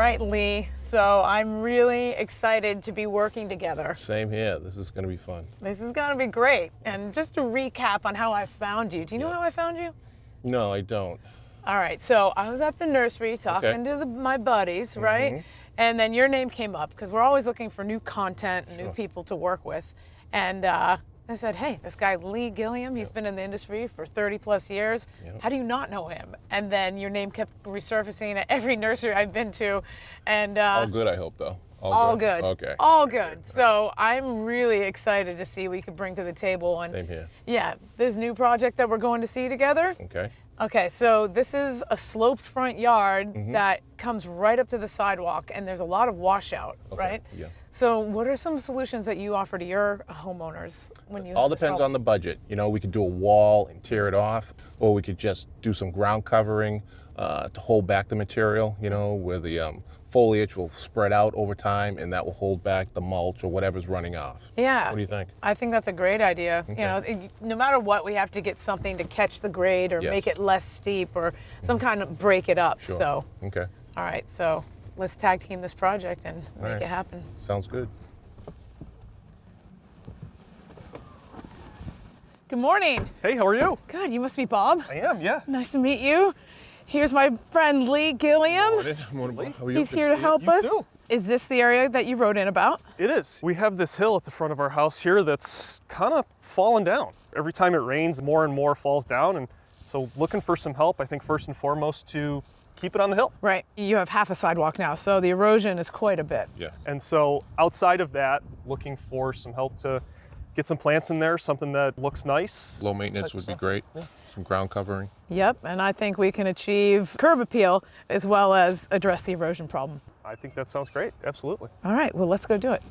right, Lee. So I'm really excited to be working together. Same here. This is going to be fun. This is going to be great. And just to recap on how I found you. Do you know how I found you? No, I don't. All right. So I was at the nursery talking to my buddies, right? And then your name came up because we're always looking for new content and new people to work with. And I said, hey, this guy Lee Gilliam, he's been in the industry for 30 plus years. How do you not know him? And then your name kept resurfacing at every nursery I've been to. And all good, I hope, though. All good. Okay. All good. So I'm really excited to see what we could bring to the table. And Same here. yeah, this new project that we're going to see together. Okay. Okay, so this is a sloped front yard that comes right up to the sidewalk, and there's a lot of washout, right? Yeah. So what are some solutions that you offer to your homeowners when you All depends on the budget. You know, we could do a wall and tear it off, or we could just do some ground covering to hold back the material, you know, where the foliage will spread out over time, and that will hold back the mulch or whatever's running off. Yeah. What do you think? I think that's a great idea. Okay. You know, no matter what, we have to get something to catch the grade or make it less steep or some kind of break it up. Sure. So, okay. All right, so let's tag team this project and make it happen. Sounds good. Good morning. Hey, how are you? Good, you must be Bob. I am, yeah. Nice to meet you. Here's my friend Lee Gilliam. Morning. How are you? He's here to help You us. too. Is this the area that you wrote in about? It is. We have this hill at the front of our house here that's kind of fallen down. Every time it rains, more and more falls down. And so looking for some help, I think first and foremost to keep it on the hill. Right, you have half a sidewalk now, so the erosion is quite a bit. Yeah. And so outside of that, looking for some help to get some plants in there, something that looks nice. Low maintenance would be great. Yeah. Some ground covering. Yep, and I think we can achieve curb appeal as well as address the erosion problem. I think that sounds great, absolutely. All right, well, let's go do it.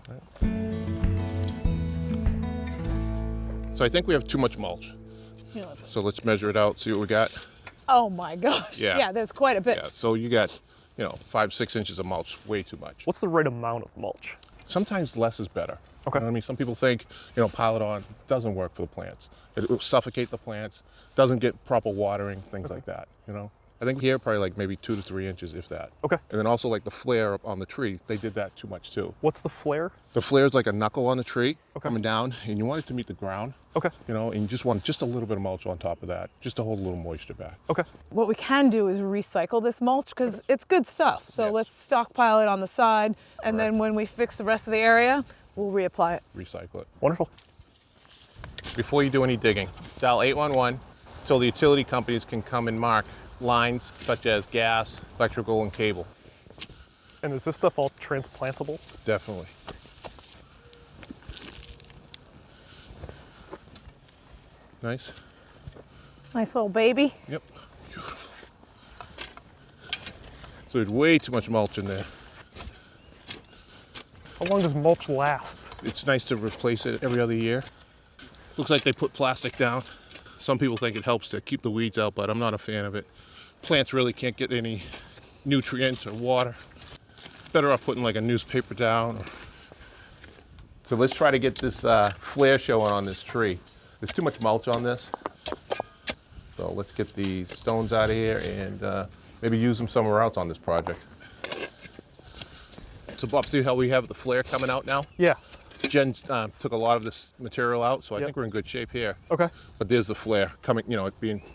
So I think we have too much mulch. So let's measure it out, see what we got. Oh my gosh. Yeah. There's quite a bit. Yeah, so you got, 5-6 inches of mulch, way too much. What's the right amount of mulch? Sometimes less is better. Okay. You know what I mean? Some people think, pile it on. Doesn't work for the plants. It will suffocate the plants, doesn't get proper watering, things like that, I think here probably like maybe 2 to 3 inches, if that. Okay. And then also like the flare up on the tree, they did that too much too. What's the flare? The flare is like a knuckle on the tree coming down, and you want it to meet the ground. Okay. And you just want just a little bit of mulch on top of that, just to hold a little moisture back. Okay. What we can do is recycle this mulch because it's good stuff. So let's stockpile it on the side, and then when we fix the rest of the area, we'll reapply it. Recycle it. Wonderful. Before you do any digging, dial 811 so the utility companies can come and mark lines such as gas, electrical, and cable. And is this stuff all transplantable? Definitely. Nice. Nice little baby. Yep. Beautiful. So there's way too much mulch in there. How long does mulch last? It's nice to replace it every other year. Looks like they put plastic down. Some people think it helps to keep the weeds out, but I'm not a fan of it. Plants really can't get any nutrients or water. Better off putting like a newspaper down. So let's try to get this flare showing on this tree. There's too much mulch on this. So let's get the stones out of here and maybe use them somewhere else on this project. So Bob, see how we have the flare coming out now? Yeah. Jen took a lot of this material out, so I think we're in good shape here. Okay. But there's the flare coming,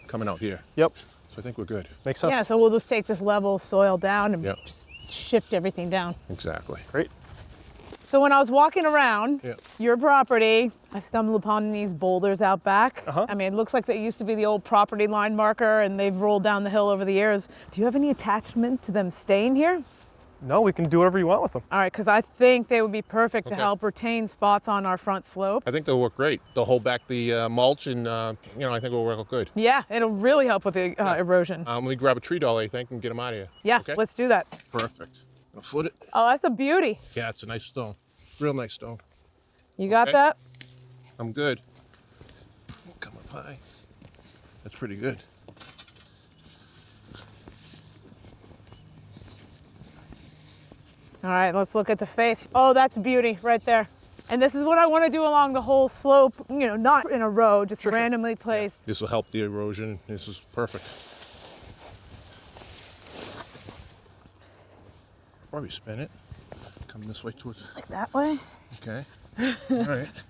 coming out here. Yep. So I think we're good. Makes sense. Yeah, so we'll just take this level soil down and just shift everything down. Exactly. Great. So when I was walking around Yeah. your property, I stumbled upon these boulders out back. I mean, it looks like they used to be the old property line marker and they've rolled down the hill over the years. Do you have any attachment to them staying here? No, we can do whatever you want with them. All right, because I think they would be perfect to help retain spots on our front slope. I think they'll work great. They'll hold back the mulch and, I think it'll work out good. Yeah, it'll really help with the erosion. Let me grab a tree dolly, I think, and get them out of here. Yeah, Okay? let's do that. Perfect. I'll foot it. Oh, that's a beauty. Yeah, it's a nice stone. Real nice stone. You got Okay. that? I'm good. Come up high. That's pretty good. All right, let's look at the face. Oh, that's beauty right there. And this is what I want to do along the whole slope, not in a row, just randomly placed. This will help the erosion. This is perfect. Probably spin it. Come this way towards. Like that way. Okay. All right.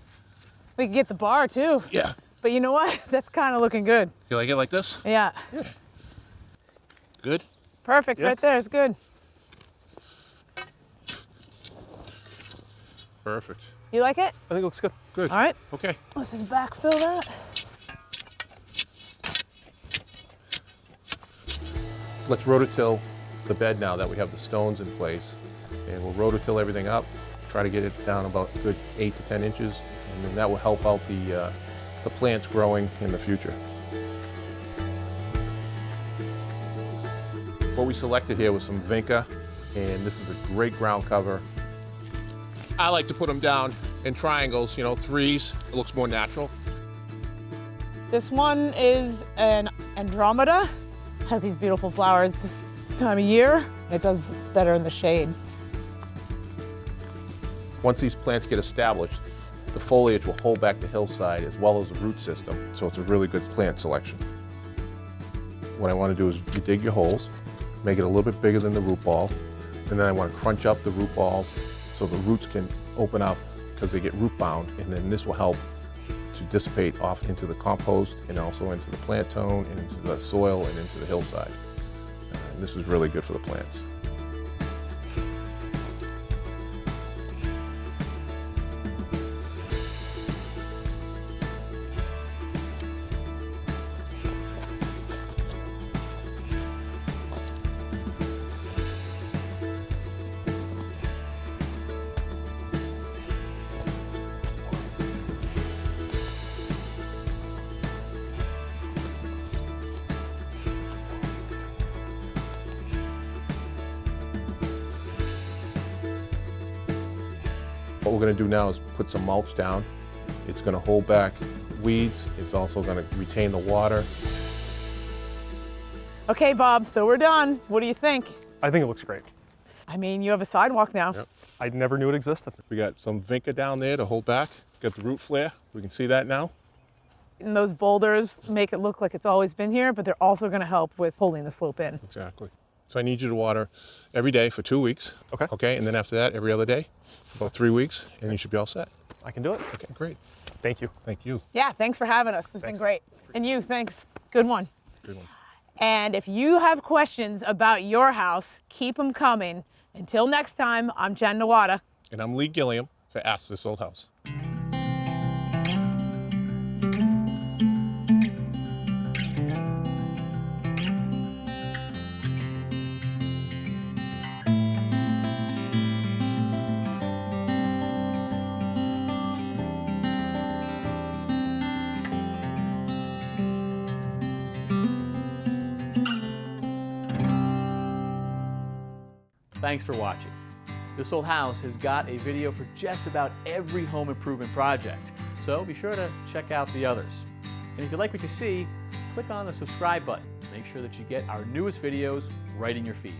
We can get the bar too. Yeah. But you know what? That's kind of looking good. You like it like this? Yeah. Yeah. Good? Perfect, Yeah. right there. It's good. Perfect. You like it? I think it looks good. Good. All right. Okay. Let's just backfill that. Let's rototill the bed now that we have the stones in place. And we'll rototill everything up, try to get it down about a good 8 to 10 inches. And then that will help out the plants growing in the future. What we selected here was some vinca, and this is a great ground cover. I like to put them down in triangles, you know, threes. It looks more natural. This one is an Andromeda. Has these beautiful flowers this time of year. It does better in the shade. Once these plants get established, the foliage will hold back the hillside as well as the root system, so it's a really good plant selection. What I want to do is you dig your holes, make it a little bit bigger than the root ball, and then I want to crunch up the root balls so the roots can open up because they get root bound, and then this will help to dissipate off into the compost and also into the plant tone and into the soil and into the hillside. And this is really good for the plants. What we're going to do now is put some mulch down. It's going to hold back weeds. It's also going to retain the water. Okay, Bob, so we're done. What do you think? I think it looks great. I mean, you have a sidewalk now. Yep. I never knew it existed. We got some vinca down there to hold back. Got the root flare. We can see that now. And those boulders make it look like it's always been here, but they're also going to help with holding the slope in. Exactly. So I need you to water every day for 2 weeks. Okay. Okay, and then after that, every other day, about 3 weeks, and you should be all set. I can do it. Okay, great. Thank you. Thank you. Yeah, thanks for having us. It's been Thanks. great. And you, thanks. Good one. Good one. And if you have questions about your house, keep them coming. Until next time, I'm Jenn Nawada. And I'm Gilliam for Ask This Old House. Thanks for watching. This Old House has got a video for just about every home improvement project, so be sure to check out the others. And if you like what you see, click on the subscribe button to make sure that you get our newest videos right in your feed.